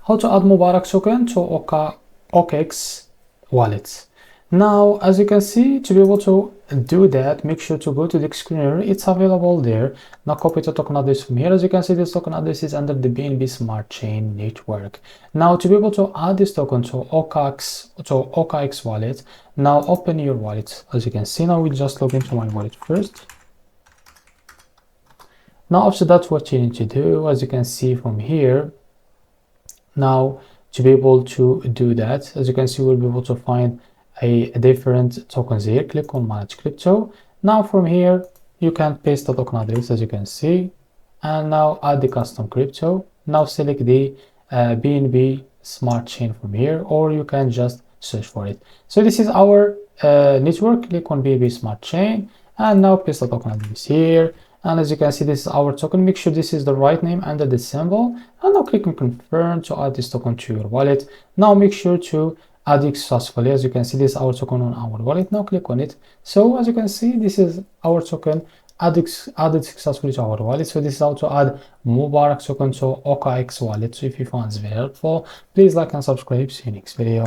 how to add mubarak token to OKX wallet. Now, as you can see, to be able to do that, make sure to go to the screener. It's available there. Now copy the token address from here. As you can see, this token address is under the BNB Smart Chain network. Now, to be able to add this token to OKX wallet, now open your wallet. As you can see, now we'll just log into my wallet first. Now after that, what you need to do, as you can see from here, now to be able to do that, as you can see, we'll be able to find a different tokens here. Click on manage crypto. Now from here you can paste the token address, as you can see, and now add the custom crypto. Now select the BNB Smart Chain from here, or you can just search for it. So this is our network. Click on BNB Smart Chain and now paste the token address here. And as you can see, this is our token. Make sure this is the right name under the symbol, and now click on confirm to add this token to your wallet. Now make sure to add it successfully. As you can see, this is our token on our wallet. Now click on it. So as you can see, this is our token added successfully to our wallet. So this is how to add mubarak token to OKX wallet. So if you found this very helpful, please like and subscribe. See you next video.